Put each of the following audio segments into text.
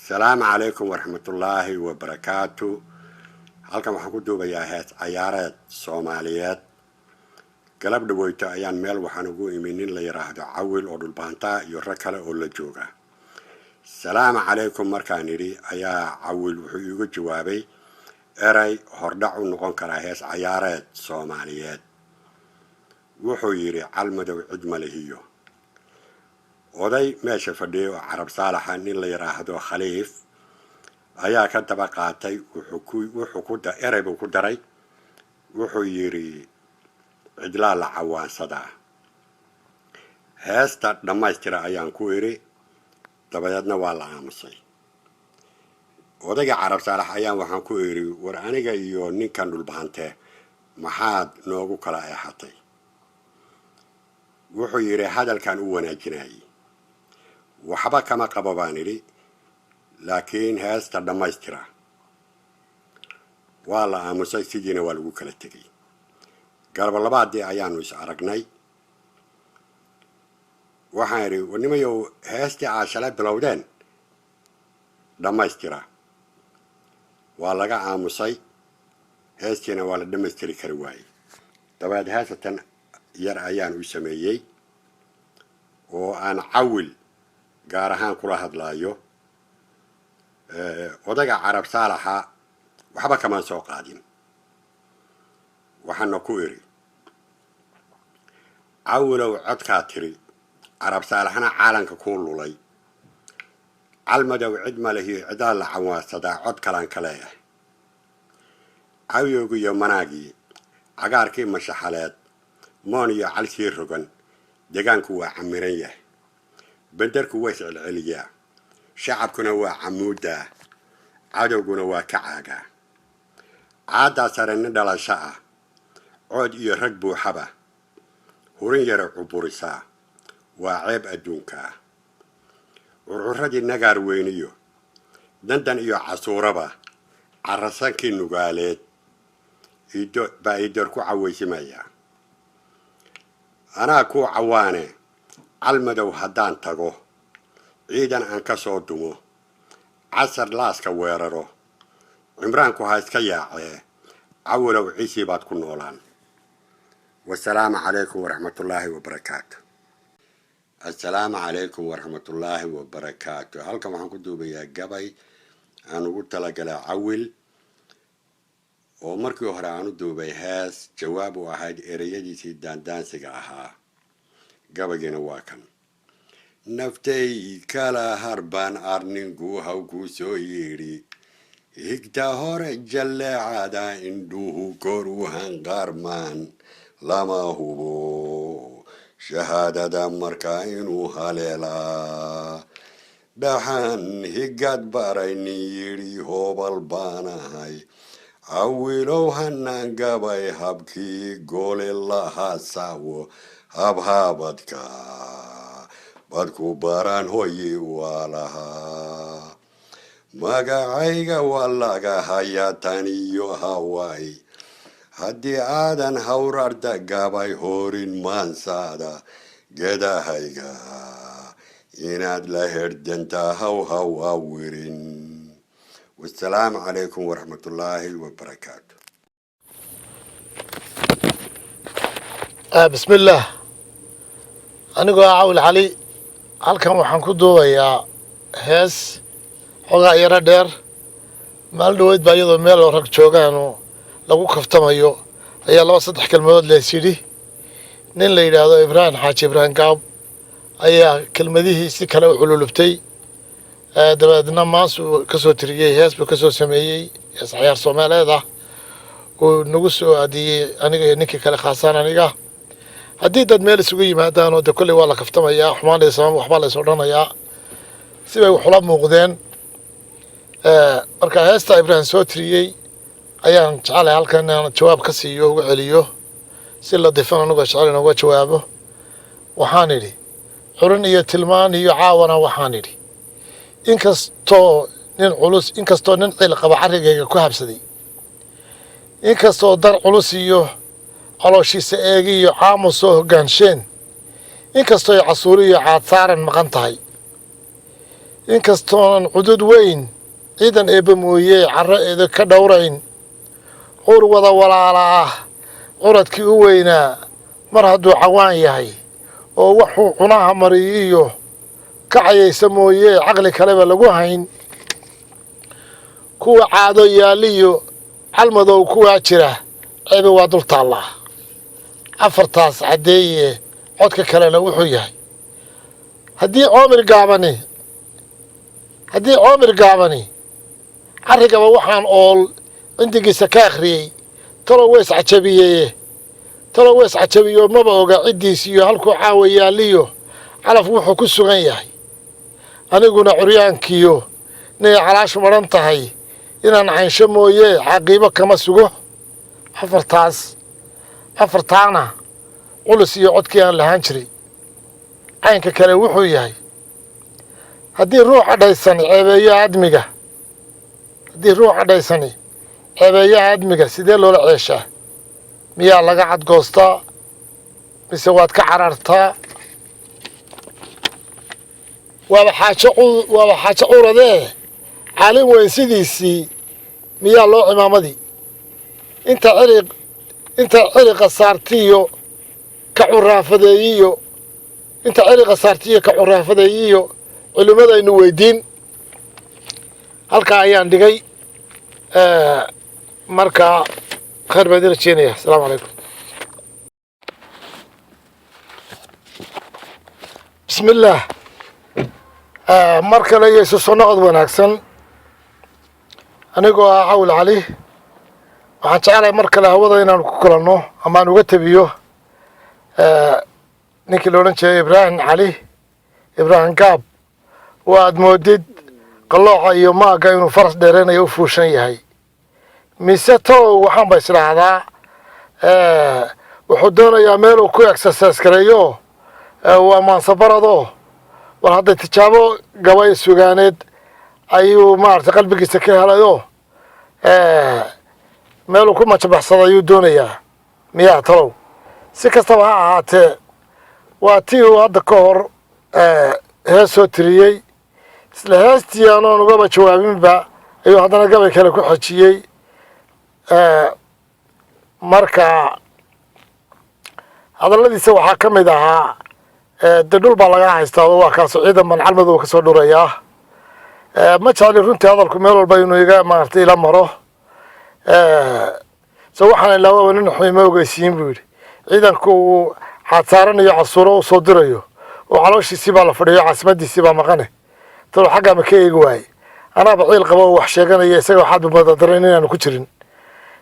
السلام عليكم ورحمة الله وبركاته. halkan waxaan ku duubayaa hees ciyaareed Soomaaliyeed. galab dhaweyta ayaan meel waxaan ugu iminin la yiraahdo Cawil oo dhulbaanta iyo rag kale oo la jooga. Salaam calaykum markaan idhi ayaa Cawil wuxuu igu jawaabay eray hordhac u noqon kara hees ciyaareed Soomaaliyeed. wuxuu yiri calmadow cid ma lehiyo. oday meesha fadhiyo Carab Saalaxa nin la yiraahdo Khaliif ayaa ka daba qaatay wuxuu ku eray buu ku daray wuxuu yiri cidla la cawaansada heesta dhamaystira ayaan ku iri dabadeedna waa la aamusay. odayga Carab Saalax ayaan waxaan ku iri war aniga iyo ninkan dhulbaante maxaad noogu kala eexatay. wuxuu yiri hadalkan u wanaajinay waxba kama qabo baan iri laakiin heesta dhamaystira. waa la aamusay sidiina waa lagu kala tegay. galab labaadii ayaanu is aragnay waxaan iri wanimayo heestii aashala bilowdeen dhamaystira. waa laga aamusay heestiina waa la dhamaystiri kari waayey. dabadeed heesatan yar ayaan u sameeyey oo aan Cawil gaar ahaan kula hadlaayo. odayga Carab Saalaxa waxba kama soo qaadin. waxaan ku iri Cawilow codka tiri Carab Saalaxna caalanka ku lulay calmadow cid ma lehiyo cidaa la cawaasada cod kalan kale ah. cawiyowgu iyo manaagii cagaarkii mashaxaleed moon iyo calsii rogan deegaanku waa camiran yahay. bandarku waa iscelceliyaa shacabkuna waa camuuda cadowguna waa ka caaga. caadaa sare nin dhalasho ah cood iyo rag buuxaba hurin yara cuburisaa waa ceeb adduunka. curcuradii nagaar weyniyo dandan iyo casuuraba carasankii nugaaleed baa idor ku cawaysimaya. anaa ku cawaane calmadow haddaan tago ciidan aan ka soo dumo casar laaska weeraro cimraanku ha iska yaacee cawilow ciisii baad ku noolaan. wasalaamu calaykum waraxmatullaahi wabarakaatu. assalaamu calaykum waraxmatullaahi wabarakaatu. halkan waxaan ku duubayaa gabay aan ugu talagalay Cawil oo markii hore aan u duubay hees jawaab u ahayd ereyadiisii daandaansiga ahaa. gabaygiina waa kan. naftay kala harbaan arninku hawku soo yidhi higta hore jalleecada indhuhu kor u hanqaarmaan lama hubo shahaadada markaa inuu haleelaa. dhaxan higad baraynin yidhi hoobal baanahay cawilow hanaan gabay habkii gole lahaa saawo habhaabadka badku baran hoyi waa lahaa. magacayga waa laga hayaa tan iyo hawaay haddii aadan hawrarda gabay horin maansaada gedahayga inaad la herdanta haw awirin. wasalaamu calaykum waraxmatullaahi wabarakaatu. بسم الله. anigoo Cawil Cali halkan waxaan ku duubayaa hees xogaa yara dheer. maal dhaweyd baa iyadoo meel oo rag joogaan oo lagu kaftamayo ayaa laba saddex kelmadood lees yidhi. nin la yidhaahdo Ibrahim Xaaji Ibrahim Gaab ayaa kelmadihii si kale u cululubtay. dabadeedna maasuu ka soo tiriyey hees buu ka soo sameeyey hees ciyaar Soomaaliyeed ah oo nagu soo aadiyey aniga iyo ninkii kale khaasaan aniga. haddii dad meel isugu yimaadaan oo de kolley waa la kaftamayaa xumaanaysa waxbaa la is odhanayaa si bay waxula muuqdeen. marka heesta Ibrahim soo tiriyey ayaan jecelahay halkan inaan jawaab ka siiyo uga celiyo si la difan anigoo jecel inooga jawaabo. waxaan idhi xurin iyo tilmaan iyo caawana waxaan idhi inkastoo nin cil qaba carrigayga ku habsaday inkastoo dar culus iyo calooshiisa eegi iyo caamu soo hoggaansheen inkastoo casuuri iyo caad saaran maqan tahay inkastoonan cudud weyn ciidan eebba mooyee carro eeda ka dhowrayn ur wada walaala ah curadkii u weynaa mar hadduu cawaan yahay oo waxuu cunaha mariyiyo ka cayaysa mooyee caqli kaleba lagu hayn kuwa caado yaaliyo calmadow kuwaa jira ceebe waa dul taallaa afartaas caddeeye codka kalena wuxuu yahay haddii coomir gaabani carrigaba waxaan ool cindigiisa ka akhriyey talow weys cajabiyo maba oga ciddiisiyo halkuu caawa yaaliyo calaf wuxuu ku sugan yahay aniguna curyaankiyo inay calaashu madhan tahay inaan caynsho mooyee caqiibo kama sugo afartaana culus iyo codkii aan lahaan jiray caynka kale wuxuu yahay haddii ruux adhaysani ceebeeyaha admiga sidee loola ceeshaa miyaa laga cadgoostaa mise waad ka carartaa waaba xaajo curadee caalin weyn sidiisii miyaa loo cimaamadii inta ciriqa saartiyo ka curaafadeeyiyo culimmadaynu weydiin halkaa ayaan dhigay markaa khayr baan idin rajeynaya asalaamu calaykum bismi illaah mar kale iyo isu soo noqod wanaagsan anigoo ah cawil cali waxaan jeclahay mar kale hawada inaan ku kulanno ama aan uga tabiyo ninkii la odhan jiray ibraahim gaab oo aad moodid qallooca iyo maagga inuu faras dheereynayo u fuushan yahay mise talow waxaan ba isdhaahdaa wuxuu doonayaa meel uu ku exercise gareeyo waa maansabarado war hadday tijaabo gabay sugaaneed ayuu maaragtay qalbigiisa ka helayo meel uu ku majabaxsado ayuu doonayaa miyaa talow si kastaba ha ahaatee waa tii uu hadda ka hor hees soo tiriyey isla heestii anoon ugaba jawaabinba ayuu haddana gabay kale ku xejiyey marka hadalladiisa waxaa ka mid ahaa de dhul baa laga haystaado waa kaaso ciidan baan calmadow ka soo dhurayaa ma jecli runtii hadalku meel walba inuu iga maaragtay ila maro so waxaan ilaawaba nin xuyma ogeysiin buu yidhi ciidanku uu xaadsaaranayo casuuro u soo dirayo oo calooshiisii baa la fadhiyo caasimadiisii baa maqane talo xaggaa ma ka eegi waaye anaaba ciil qaba oo wax sheeganaya isagoo xadba madadaran inaanu ku jirin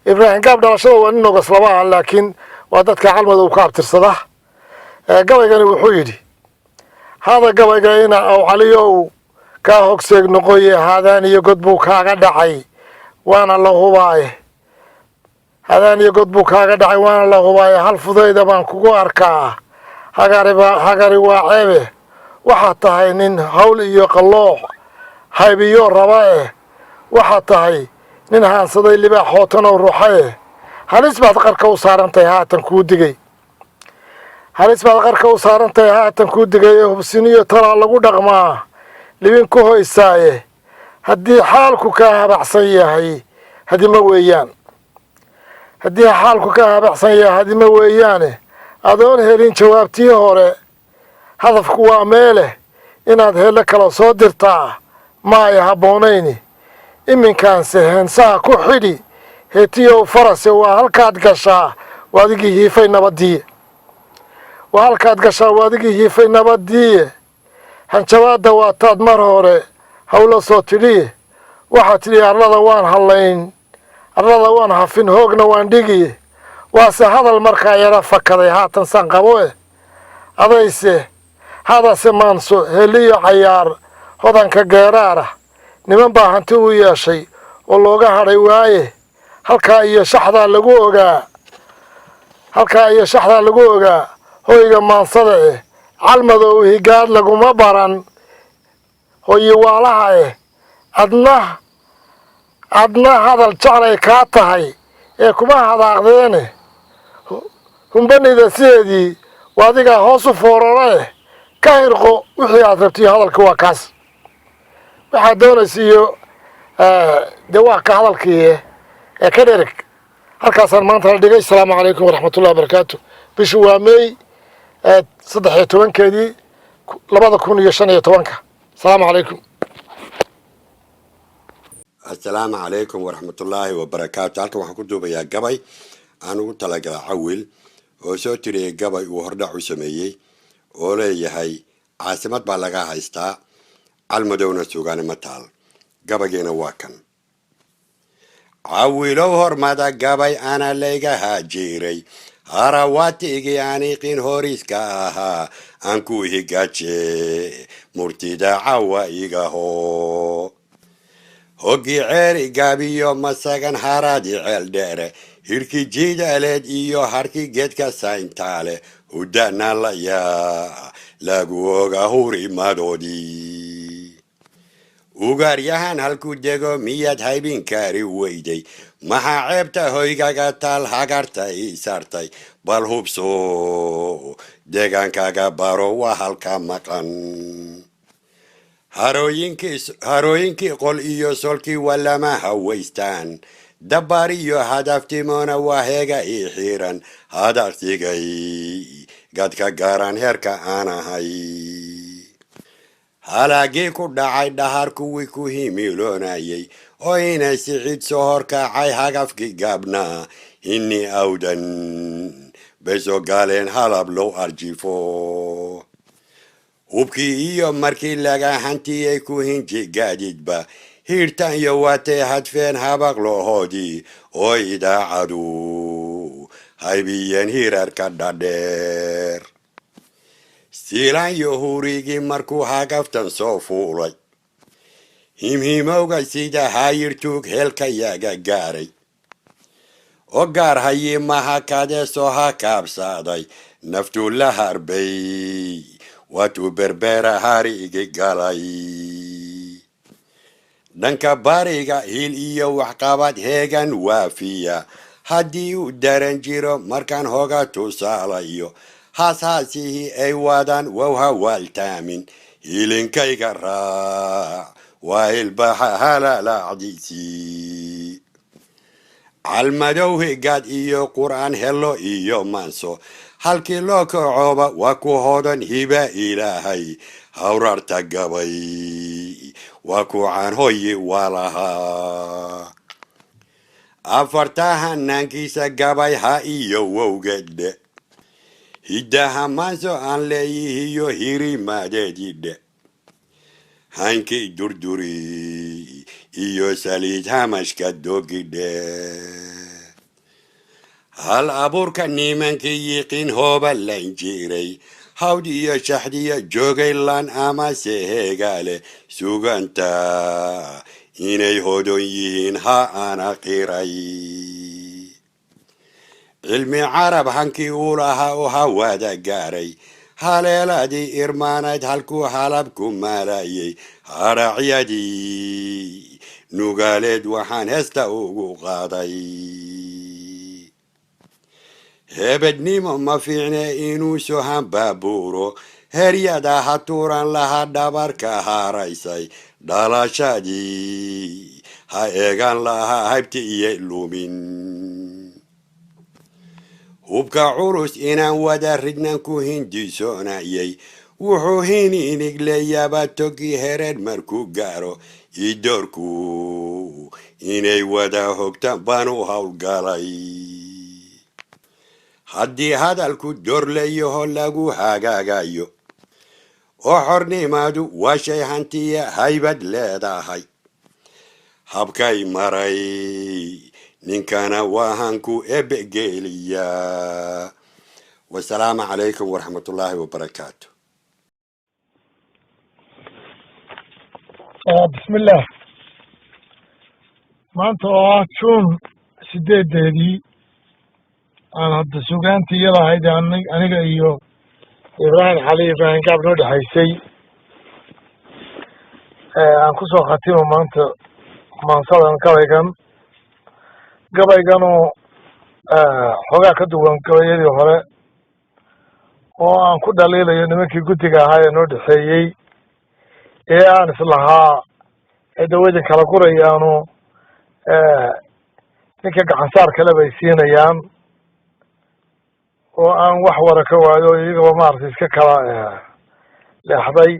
ibraahim gaab dhalashada waa nin ogaslaba ah laakiin waa dadka calmadow ka abtirsada gabaygani wuxuu yidhi hada gabayga ina aw caliyow kaa hogseeg noqoye haadaan iyo god buu kaaga dhacay waana la hubaaye hal fudayda baan kugu arkaa hagari waa ceebe waxaad tahay nin hawl iyo qallooc haybiyo raba waxaad tahay nin haansaday libaax hootanoo ruuxa halis baad qarka u saarantahay haatan kuu digay hubsiniyo talaa lagu dhaqmaa libin ku hoysaaye haddii xaalku kaa habaxsan yahay hadima weeyaane adoon helin jawaabtii hore hadafku waa meeleh inaad heello kala soo dirtaa ma ay habboonayni iminkaanse heensaha ku xidhi heetiyow farase waa halkaad gashaa waadigii hiifay nabaddiiye hanjabaadda waataad mar hore hawlo soo tidhi waxaad tidhi arlada waan hafin hoogna waan dhigi waase hadal markaa yara fakaday haatan san qabo hadase maanso heliyo cayaar hodanka geeraarah niman baa hanti u yeeshay oo looga hadhay waaye halkaa iyo shaxdaa lagu ogaa hoyga maansada calmadow higaad laguma baran hoyiwaalaha adna hadal jeclay kaa tahay kuma hadaaqdeene humbanayda sideedii waa adigaa hoos u foorare ka hirqo wixii aad rabtiyo hadalka waa kaas waxaa doonaysiiyo dee waa ka hadalkii ee ka dhereg halkaasaan maanta la dhigay. asalaamu calaykum waraxmatullahi wabarakaatu. bishu waa May 13 2015. asalaamu calaykum. assalaamu calaykum waraxmatullaahi wabarakaatu. halkan waxaan ku duubayaa gabay aan ugu talagalay cawil oo soo tiriyay gabay uu hordhac u sameeyey oo leeyahay caasimad baa laga haystaa calmadowna suugaani ma taal. gabaygeena waa kan: cawilow hormada gabay ana layga haajiray harawatigii aniqin horiska ahaa aan ku higaje murtida cawa igaho hoggii ceeri gaabiyo masagan haraadi ceel dheere hirkii jiidaleed iyo harkii geedka sayntaale hudana layaa lagu oga hurimadoodii ugaaryahan halku dego miyaad haybinkaari weyday maxaa ceebta hoygaga taal hagarta ii saartay bal hubso deegaankaaga baro waa halka maqan harooyinkii qol iyo solkii walama hawaystaan dabbaar iyo hadaftimona waa heega ii xiiran hadaftigay gadka gaaran heerka aan ahay halaagii ku dhacay dhahar kuwii ku himiloonayay oo inay sicid soo horkacay hagafkii gaabnaa inni awdan beso gaaleen halab low arjifo hubkii iyo markii laga hantiyey ku hinji gaadidba hiirtan iyo waatay hadfeen habaqlohoodii oo idaacadu haybiyeen hirarka dhadheer siilaan iyo hurigii markuu hagaftan soo fuulay himhimowga sida hayirtuug heelka yaga gaaray oo gaar hayii mahakadee soo ha kaabsaaday naftuu la harbay waatuu berbeera harigi galay dhanka bariga hil iyo waxqabad heegan waafiya haddii uu daran jiro markaan hoga tusaalayo haashaasihii ay wadaan wow hawaaltaamin hilinkayga raac waa hilbaxa halalaacdiisii calmadow higaad iyo qur'aan helo iyo manso halkii loo kacooba waa ku hodan hiba ilaahay hawrarta gabay waa ku caanhoyi waa lahaa afarta hanaankiisa gabay ha iyo wowgedhe hiddaha maanso aan leeyihiyo hirimadeedidhe hankii durduri iyo saliid hamashka dogidhe hal abuurka nimankii yiqiin hooba layn jiray hawd iyo shaxdiya joogay lan amase heegaale suganta inay hodon yihiin ha ana qiray cilmi carab hankii uu lahaa oo hawada gaaray haleeladii irmaanayd halkuu halabku maalayay haracyadii nugaaleed waxaan heesta ugu qaaday hebednimo ma fiicne inuu sohan baabuuro heryada ha tuuran laha dhabarka haraysay dhalashadii ha eegan lahaa haybti iyo lumin hubka culus inaan wada ridnan ku hindisoonayay wuxuu hiniinigleeyaba togii hereer markuu gaaro idoorku inay wada hogtaan baan u howlgalay haddii hadalku dorlayaho lagu hagaagayo oo xornimadu waa shay hantiya haybad leedahay habkay maray ninkana waa hanku ebegeeliyaa. wasalaamu calaykum waraxmatullaahi wabarakaatu. bismillaah. maanta oo ah Juun 8 aan hadda sugaantii yalahayd aniga iyo Ibrahim Xali Ibrahim Gaab noo dhaxaysay aan ku soo khatimo maanta maansadan gabayganoo xogaa ka duwan gabayadii hore oo aan ku dhaliilayo nimankii guddiga ahaa ee noo dhexeeyey ee aan islahaa ay dawada kala gurayaano ninka gacansaar kale bay siinayaan oo aan wax wara ka waayo iyagaba maaragtay iska kala leexday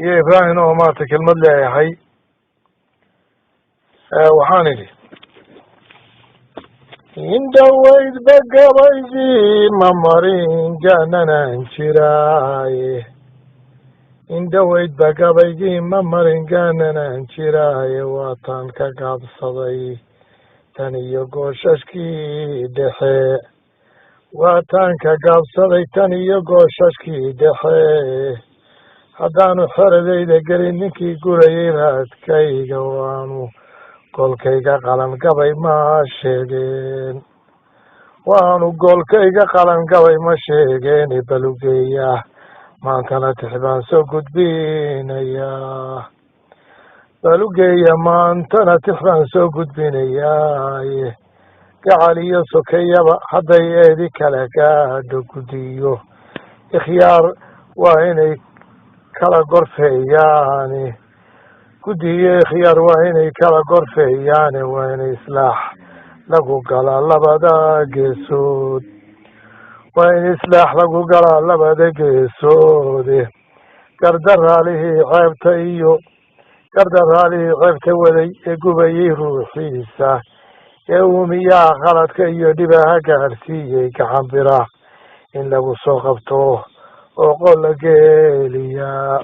iyo ibraahim oo maaragtay kelmad leeyahay waxaan idhi indhaweyd bagabaydii ma marin gaananaan jiraaye indhaweyd bagabaydii ma marin gaananaan jiraaye waataan ka gaabsaday tan iyo gooshashkii dhexe waataan ka gaabsaday tan iyo gooshashkii dhexe haddaanu xeradayda gelin ninkii gurayay raadkayga waanu golkayga qalangabay ma sheegeen waanu golkayga qalangabay ma sheegeen balugeeya maantana tix baan soo gudbinayaa balugeeya maantana tix baan soo gudbinayaa gacal iyo sokeyaba hadday eedi kala gaadho guddiyo ikhyaar waa inay kala gorfeeyaani guddiyo ikhyaar waa inay kala gorfeeyaane waa inay islaax lagu galaa labada geesood waa in islaax lagu galaa labada geesoode gardaraalihii ceebta waday ee gubayay ruuxiisa ee uumiyaa qaladka iyo dhibaha gaadhsiiyey gacan bira in lagu soo qabto oo qol la geliyaa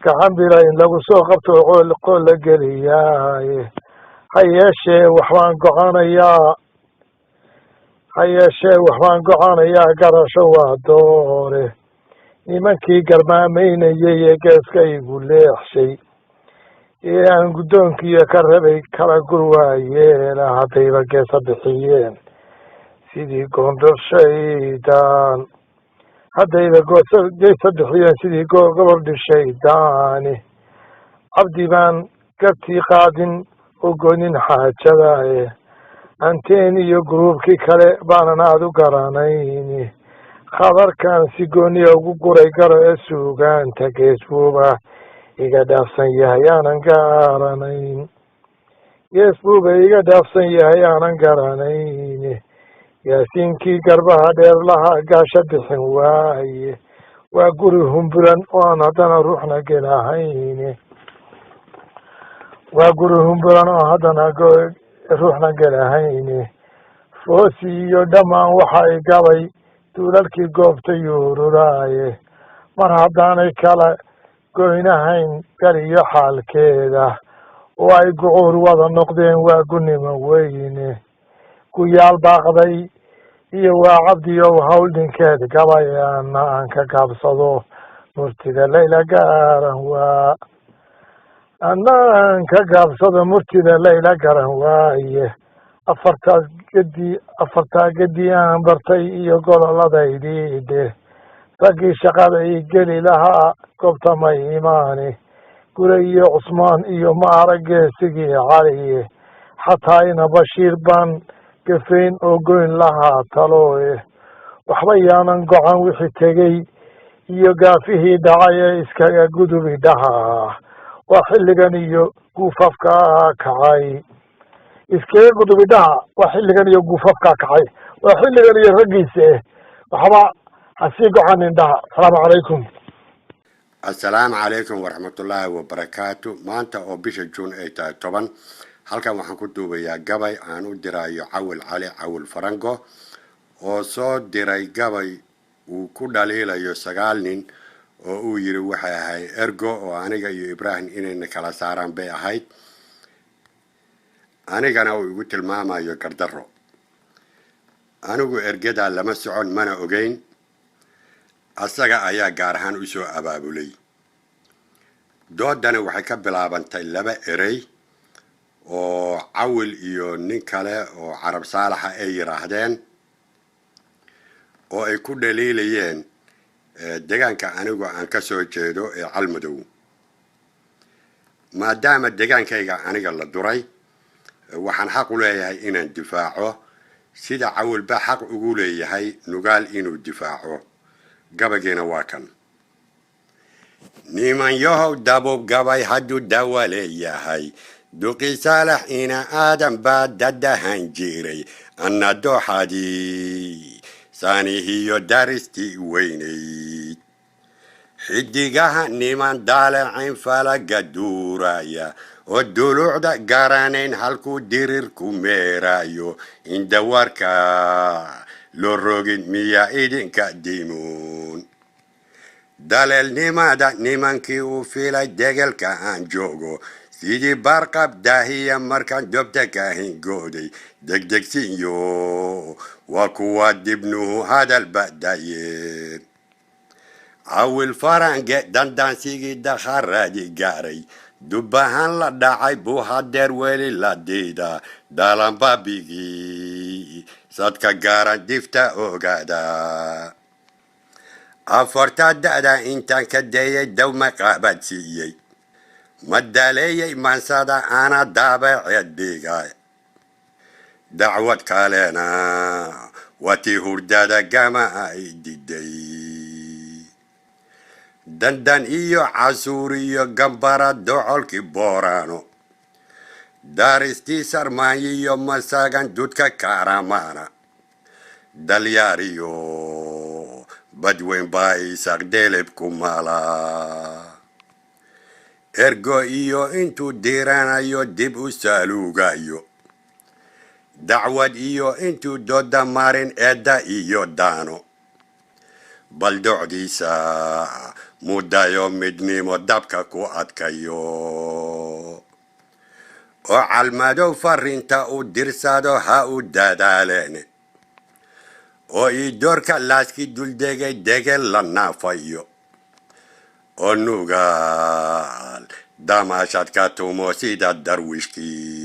gacan bira in lagu soo qabto oo qol la geliyaaye ha yeeshee waxbaan goconayaa garasho waa doore nimankii garmaamaynayay ee geeska igu leexshay ee aan guddoonkiiyo ka rabay kala gur waayeena haddayba geesa bixiyeen sidii goondor shaydaan haddayba geesa bixiyeen sidii gobordhi shaydaani cabdi baan gartii qaadin oo goonin xaajadae anteen iyo gruubkii kale baanan aad u garanayni khabarkan si gooniya ugu guray garo ee suugaanta geesbuuba iga dhaafsan yahay aanan garanayn geesbuuba iga dhaafsan yahay aanan garanayn yaasiinkii garbaha dheer lahaa gaasha bixin waaye waa guri humburan oo aan haddana ruuxna gelahayn waa guri humburan oo haddana ruuxna gelahayni foosi iyo dhammaan waxay gabay duulalkii goobta yuururaaye mar haddaanay kala goynahayn gal iyo xaalkeeda oo ay gucuur wada noqdeen waa gunimo weyne guyaal baaqday iyo waa cabdiyow hawldinkeed gabayana aan ka gaabsado murtida layla garan waa anaan ka gaabsado murtida layla garan waaye afartaa gedi aan bartay iyo gololadaydii dhe raggii shaqada ii geli lahaa goobta may imaani gure iyo cusmaan iyo maara geesigii caliye xataa ina bashiir baan gafayn oo goyn lahaa talooye waxba yaanan gocan wixii tegey iyo gaafihii dhacay ee iskaga gudubi dhahaa waa xilligan iyo guufafkaa kacay iskaga gudubidhaha waa xilligan iyo guufafkaa kacay waa xilligan iyo raggiisa waxba hasii gocan indhaha asalaamu calaykum assalaamu calaykum waraxmatullaahi wabarakaatu maanta oo bisha juun ay tahay 10 halkan waxaan ku duubayaa gabay aan u dirayo cawil cali cawil farango oo soo diray gabay uu ku dhaliilayo 9 nin oo uu yiri waxay ahay ergo oo aniga iyo ibraahim inayna kala saaraan bay ahayd anigana uu igu tilmaamayo gardarro anigu ergada lama socon mana ogeyn asaga ayaa gaar ahaan u soo abaabulay doodana waxay ka bilaabantay 2 erey oo cawil iyo nin kale oo carab saalaxa ay yiraahdeen oo ay ku dhaliilayeen deegaanka anigu aan ka soo jeedo ee Calmadow maadaama deegaankayga aniga la duray waxaan xaq u leeyahay inaan difaaco sida cawil ba xaq ugu leeyahay nugaal inuu difaaco gabageena waa kan niman yahow dabub gabay hadduu dawa leeyahay duqi saalax ina aadan baa dadahan jiray anna dooxadii saanihiyo daristii weynayd xidigaha niman daalacayn falaga duuraya oo duluucda garanayn halkuu dirirku meerayo indawarka loo rogin miyaa idinka dimuun daleelnimada nimankii uu filay degelka aan joogo sidii barqab daahiya markaan dobta ka hingooday degdegsinyo waa kuwa dibnuhu hadal badayeen cawil farange dandaansigii dakharadii gaaray dubbahaan la dhacay buu hadeer weli la diida dalanbabigii sadka gaaran difta ogaada afarta da'da intaan ka dayay dawma qaabadsiiyey ma daleeyay mansada ana daabaceed dhigay dacwad kalena watii hurdada gama ay diday dandan iyo casuur iyo gambara docolkii booraano daaristii sarmaanyi iyo masagan dudka kaaramaana dalyaariyo badweyn baa isaaq delebku mala ergo iyo intuu diiranayo dib u saaluugayo dacwad iyo intuu dooda marin eedda iyo daano bal docdiisa muddayo midnimo dabka ku adkayo oo calmadow farrinta u dirsado ha u dadaaleen oo ii doorka laaskii duldegay degel la naafayo oo nugaal damaashad ka tumo sida darwishkii